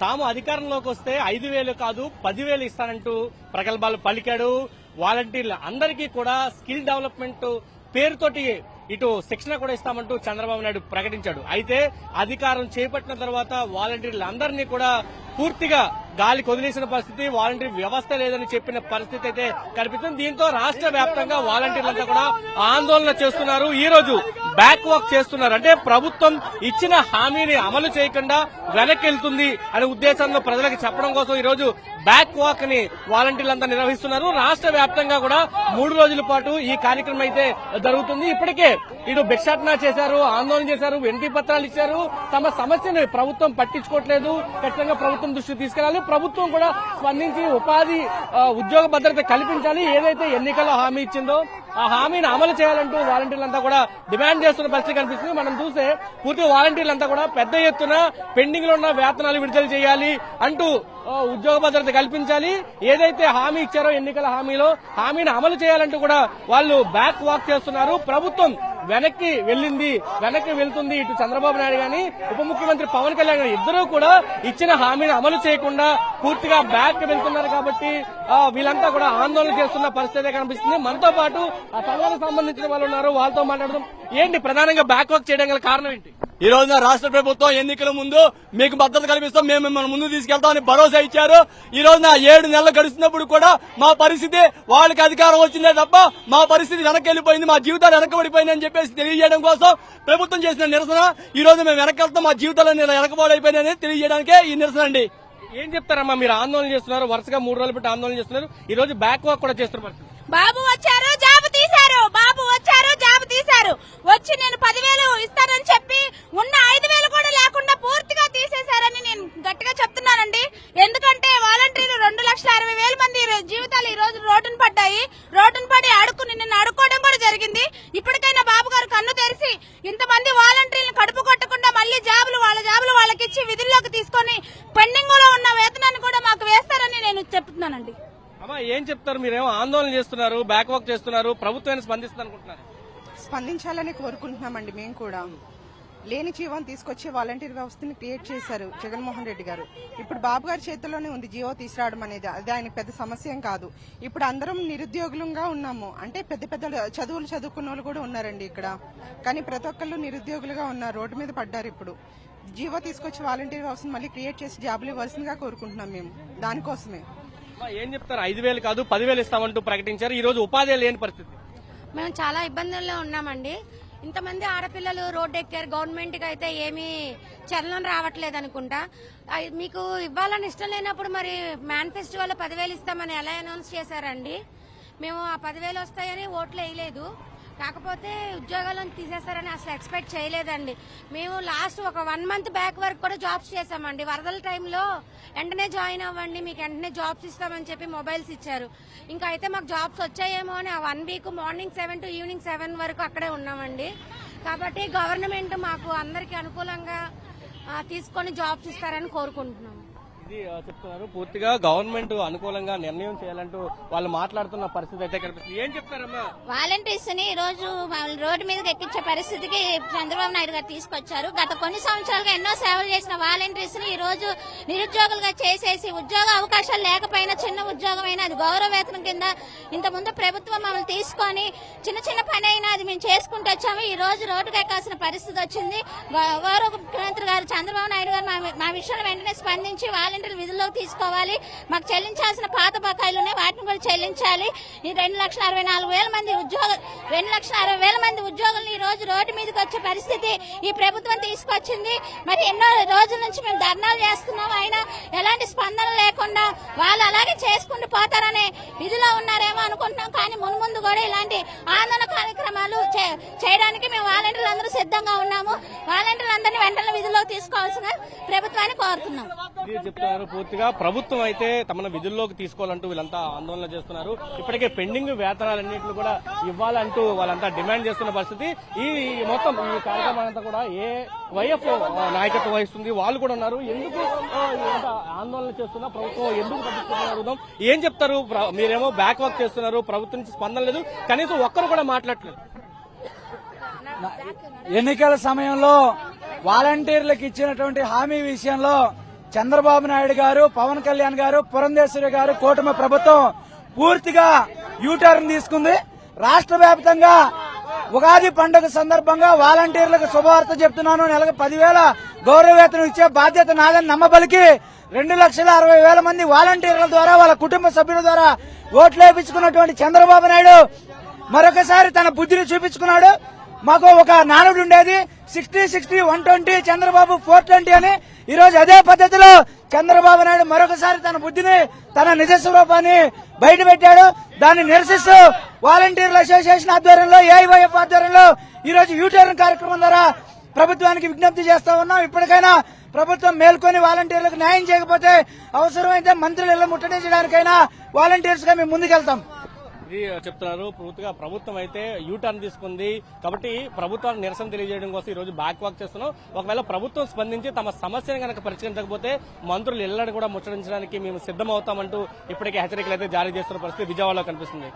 తాము అధికారంలోకి వస్తే 5,000 కాదు 10,000 ఇస్తానంటూ ప్రగల్భాలు పలికాడు. వాలంటీర్లు అందరికీ కూడా స్కిల్ డెవలప్మెంట్ పేరుతోటి ఇటు శిక్షణ కూడా ఇస్తామంటూ చంద్రబాబు నాయుడు ప్రకటించాడు. అయితే అధికారం చేపట్టిన తర్వాత వాలంటీర్లందరినీ కూడా పూర్తిగా గాలి కొదిలేసిన పరిస్థితి, వాలంటీర్ వ్యవస్థ లేదని చెప్పిన పరిస్థితి అయితే కనిపిస్తుంది. దీంతో రాష్ట్ర వ్యాప్తంగా వాలంటీర్లంతా కూడా ఆందోళన చేస్తున్నారు. ఈ రోజు బ్యాక్ వాక్ చేస్తున్నారు. అంటే ప్రభుత్వం ఇచ్చిన హామీని అమలు చేయకుండా వెనక్కి వెళ్తుంది అనే ఉద్దేశంలో ప్రజలకు చెప్పడం కోసం ఈ రోజు బ్యాక్ వాక్ ని వాలంటీర్లంతా నిర్వహిస్తున్నారు. రాష్ట్ర వ్యాప్తంగా కూడా 3 రోజుల పాటు ఈ కార్యక్రమం అయితే జరుగుతుంది. ఇప్పటికే ఇటు భిక్షాటన చేశారు, ఆందోళన చేశారు, వినతి పత్రాలు ఇచ్చారు. తమ సమస్యను ప్రభుత్వం పట్టించుకోవట్లేదు, ఖచ్చితంగా ప్రభుత్వం దృష్టికి తీసుకెళ్లాలి, ప్రభుత్వం కూడా స్పందించి ఉపాధి ఉద్యోగ భద్రత కల్పించాలి, ఏదైతే ఎన్నికల్లో హామీ ఇచ్చిందో ఆ హామీని అమలు చేయాలంటూ వాలంటీర్లంతా కూడా డిమాండ్ చేస్తున్న పరిస్థితి కనిపిస్తుంది. మనం చూస్తే పూర్తి వాలంటీర్లంతా కూడా పెద్ద ఎత్తున పెండింగ్ లో ఉన్న వేతనాలు విడుదల చేయాలి అంటూ ఉద్యోగ భద్రత కల్పించాలి, ఏదైతే హామీ ఇచ్చారో ఎన్నికల హామీని అమలు చేయాలంటూ కూడా వాళ్ళు బ్యాక్ వాక్ చేస్తున్నారు. ప్రభుత్వం వెనక్కి వెళ్తుంది. ఇటు చంద్రబాబు నాయుడు గాని ఉప ముఖ్యమంత్రి పవన్ కళ్యాణ్ గాని ఇద్దరూ కూడా ఇచ్చిన హామీని అమలు చేయకుండా పూర్తిగా బ్యాక్ వెళ్తున్నారు. కాబట్టి వీళ్ళంతా కూడా ఆందోళన చేస్తున్న పరిస్థితి కనిపిస్తుంది. మనతో పాటు ఆ సంఘానికి సంబంధించిన వాళ్ళు ఉన్నారు, వాళ్ళతో మాట్లాడదాం. ఏంటి ప్రధానంగా బ్యాక్ వాక్ చేయడం గల కారణం ఏంటి? ఈ రోజున రాష్ట్ర ప్రభుత్వం ఎన్నికల ముందు మీకు భద్రత కల్పిస్తాం, మేము మిమ్మల్ని ముందు తీసుకెళ్తామని భరోసా ఇచ్చారు. ఈ రోజున 7 నెలలు గడుస్తున్నప్పుడు కూడా మా పరిస్థితి వాళ్ళకి అధికారం వచ్చిందే తప్ప మా పరిస్థితి వెనక్కి వెళ్లిపోయింది, మా జీవితాలు వెనకబడిపోయింది అని చెప్పేసి తెలియజేయడం కోసం ప్రభుత్వం చేసిన నిరసన. ఈ రోజు మేము వెనక్కి వెళ్తాం, మా జీవితాలు వెనకబడిపోయినాయని తెలియజేయడానికే ఈ నిరసన అండి. ఏం చెప్తారమ్మా? మీరు ఆందోళన చేస్తున్నారు, వరుసగా 3 రోజులు పెట్టి ఆందోళన చేస్తున్నారు, ఈ రోజు బ్యాక్ వాక్ కూడా చేస్తున్నారు. బాబు వచ్చారు, జాబు తీశారు, వచ్చి నేను 10,000 ఇస్తానని చెప్పి ఉన్న 5,000 కూడా లేకుండా పూర్తిగా తీసేశారని నేను గట్టిగా చెప్తున్నానండి. ఎందుకంటే వాలంటీర్లు 2,60,000 మంది జీవితాలు ఈ రోజు రోడ్డున పడి నిన్ను అడుక్కోవడం కూడా జరిగింది. ఇప్పటికైనా బాబు గారు కన్ను తెరిచి ఇంతమంది వాలంటీర్లను కడుపు కొట్టకుండా మళ్లీ వాళ్ళ జాబులు వాళ్ళకిచ్చి విధుల్లోకి తీసుకొని పెండింగ్ లో ఉన్న వేతనాన్ని కూడా మాకు వేస్తారని నేను చెప్తున్నానండి. అమ్మా ఏం చెప్తారు? మీరేమో ఆందోళన చేస్తున్నారు, బ్యాక్ వాక్ చేస్తున్నారు, ప్రభుత్వాన్ని స్పందిస్తుంది అనుకుంటున్నారు? స్పందించాలని కోరుకుంటున్నామండి. మేము కూడా లేని జీవం తీసుకొచ్చి వాలంటీర్ వ్యవస్థని క్రియేట్ చేశారు జగన్మోహన్ రెడ్డి గారు. ఇప్పుడు బాబు గారి చేతుల్లోనే ఉంది జీవో తీసుకురావడం అనేది. అది ఆయనకు పెద్ద సమస్య ఏం కాదు. ఇప్పుడు అందరం నిరుద్యోగులంగా ఉన్నాము, అంటే పెద్ద చదువులు చదువుకున్న వాళ్ళు కూడా ఉన్నారండి ఇక్కడ. కానీ ప్రతి ఒక్కళ్ళు నిరుద్యోగులుగా ఉన్నారు, రోడ్డు మీద పడ్డారు. ఇప్పుడు జీవో తీసుకొచ్చి వాలంటీర్ వ్యవస్థను మళ్ళీ క్రియేట్ చేసి జాబులు ఇవ్వాల్సిందిగా కోరుకుంటున్నాం మేము. దానికోసమే ఏం చెప్తారు? 5,000 కాదు 10,000 ఇస్తామంటూ ప్రకటించారు. ఈ రోజు ఉపాధి లేని పరిస్థితి. మేము చాలా ఇబ్బందుల్లో ఉన్నామండి. ఇంతమంది ఆడపిల్లలు రోడ్డు ఎక్కారు. గవర్నమెంట్ కి అయితే ఏమీ చలనం రావట్లేదు అనుకుంటా. మీకు ఇవ్వాలని ఇష్టం లేనప్పుడు మరి మేనిఫెస్టో వల్ల 10,000 ఇస్తామని ఎలా అనౌన్స్ చేశారండి? మేము ఆ 10,000 వస్తాయని ఓట్లు వేయలేదు, కాకపోతే ఉద్యోగాలను తీసేస్తారని అసలు ఎక్స్పెక్ట్ చేయలేదండి. మేము లాస్ట్ ఒక 1 మంత్ బ్యాక్ వరకు కూడా జాబ్స్ చేశామండి. వరదల టైంలో వెంటనే జాయిన్ అవ్వండి, మీకు వెంటనే జాబ్స్ ఇస్తామని చెప్పి మొబైల్స్ ఇచ్చారు. ఇంకా అయితే మాకు జాబ్స్ వచ్చాయేమో అని ఆ 1 వీక్ మార్నింగ్ 7 to ఈవినింగ్ 7 వరకు అక్కడే ఉన్నామండి. కాబట్టి గవర్నమెంట్ మాకు అందరికీ అనుకూలంగా తీసుకొని జాబ్స్ ఇస్తారని కోరుకుంటున్నాము. ఇది చెప్తున్నారు. పూర్తిగా గవర్నమెంట్ అనుకూలంగా నిర్ణయం చేయాలంటూ వాళ్ళు మాట్లాడుతున్న పరిస్థితి అయితే కనిపిస్తుంది. ఏం చెప్తారమ్మా? వాలంటీర్స్ ని ఈ రోజు రోడ్డు మీదకి ఎక్కించే పరిస్థితికి చంద్రబాబు నాయుడు గారు తీసుకొచ్చారు. గత కొన్ని సంవత్సరాలుగా ఎన్నో సేవలు చేసిన వాలంటీర్స్ ని ఈ రోజు నిరుద్యోగులుగా చేసేసి ఉద్యోగ అవకాశాలు లేకపోయినా చిన్న ఉద్యోగమైనా అది గౌరవ వేతనం కింద ఇంతకుముందు ప్రభుత్వం మమ్మల్ని తీసుకొని చిన్న పని అయినా అది మేము చేసుకుంటూ వచ్చాము. ఈ రోజు రోడ్డుకు ఎక్కాల్సిన పరిస్థితి వచ్చింది. గౌరవ ముఖ్యమంత్రి గారు చంద్రబాబు నాయుడు గారు మా విషయంలో వెంటనే స్పందించి వాలంటీర్ విధుల్లోకి తీసుకోవాలి. మాకు చెల్లించాల్సిన పాత బకాయిలునే వాటిని కూడా చెల్లించాలి. ఈ 2,64,000 మంది 2,60,000 మంది ఉద్యోగులను ఈ రోజు రోడ్డు మీదకి వచ్చే పరిస్థితి ఈ ప్రభుత్వం తీసుకొచ్చింది. మరి ఎన్నో రోజుల నుంచి మేము ధర్నాలు చేస్తున్నాం, అయినా ఎలాంటి స్పందన లేకుండా వాళ్ళు అలాగే చేసుకుంటూ పోతారనే విధిలో ఉన్నారేమో అనుకుంటున్నాం. కానీ ముందు కూడా ఇలాంటి ఆందోళన కార్యక్రమాలు చేయడానికి మేము వాలంటీర్లు అందరూ సిద్ధంగా ఉన్నాము. వాలంటీర్లందరినీ వెంటనే విధుల్లోకి తీసుకోవాల్సిన ప్రభుత్వాన్ని కోరుతున్నాం. పూర్తిగా ప్రభుత్వం అయితే తమ విధుల్లోకి తీసుకోవాలంటూ వీళ్ళంతా ఆందోళన చేస్తున్నారు. ఇప్పటికే పెండింగ్ వేతనాలన్నింటినీ కూడా ఇవ్వాలంటూ వాళ్ళంతా డిమాండ్ చేస్తున్న పరిస్థితి. ఈ మొత్తం ఈ కార్యక్రమాలంతా కూడా వైఎఫ్ నాయకత్వం వహిస్తుంది. వాళ్ళు కూడా ఉన్నారు. ఎందుకు ఆందోళన చేస్తున్నా ప్రభుత్వం ఎందుకు పట్టించుకుంటున్నారు అడుగుదాం. ఏం చెప్తారు? మీరేమో బ్యాక్ వాక్ చేస్తున్నారు, ప్రభుత్వం నుంచి స్పందన లేదు, కనీసం ఒక్కరు కూడా మాట్లాడలేదు. ఎన్నికల సమయంలో వాలంటీర్లకు ఇచ్చినటువంటి హామీ విషయంలో చంద్రబాబు నాయుడు గారు, పవన్ కళ్యాణ్ గారు, పురంధేశ్వరి గారు, కూటమి ప్రభుత్వం పూర్తిగా యూటర్న్ తీసుకుంది. రాష్ట్ర వ్యాప్తంగా ఉగాది పండుగ సందర్భంగా వాలంటీర్లకు శుభవార్త చెప్తున్నాను. నెలకు 10,000 గౌరవ వేతనం ఇచ్చే బాధ్యత నాదని నమ్మబలికి 2,60,000 మంది వాలంటీర్ల ద్వారా వాళ్ళ కుటుంబ సభ్యుల ద్వారా ఓట్లు వేయించుకున్నటువంటి చంద్రబాబు నాయుడు మరొకసారి తన బుద్ధిని చూపించుకున్నాడు. మాకు ఒక నానుడు ఉండేది 60-60 120, చంద్రబాబు 420 అని. ఈ రోజు అదే పద్ధతిలో చంద్రబాబు నాయుడు మరొకసారి తన బుద్ధిని, తన నిజ స్వరూపాన్ని బయట పెట్టాడు. దాన్ని నిరసిస్తూ వాలంటీర్ల అసోసియేషన్ ఆధ్వర్యంలో, ఏఐవైఎఫ్ ఆధ్వర్యంలో ఈ రోజు యూటర్న్ కార్యక్రమం ద్వారా ప్రభుత్వానికి విజ్ఞప్తి చేస్తా ఉన్నాం. ఇప్పటికైనా ప్రభుత్వం మేల్కొని వాలంటీర్లకు న్యాయం చేయకపోతే అవసరమైతే మంత్రులు ఇళ్ల ముట్టడించడానికైనా వాలంటీర్స్ గా మేము ముందుకెళ్తాం. ఇది చెప్తున్నారు. పూర్తిగా ప్రభుత్వం అయితే యూటర్న్ తీసుకుంది కాబట్టి ప్రభుత్వానికి నిరసన తెలియజేయడం కోసం ఈ రోజు బ్యాక్ వాక్ చేస్తున్నాం. ఒకవేళ ప్రభుత్వం స్పందించి తమ సమస్యను కనుక పరిష్కరించకపోతే మంత్రులు ఇళ్లను కూడా ముట్టడించడానికి మేము సిద్దమవుతామంటూ ఇప్పటికే హెచ్చరికలు అయితే జారీ చేస్తున్న పరిస్థితి విజయవాడలో కనిపిస్తుంది.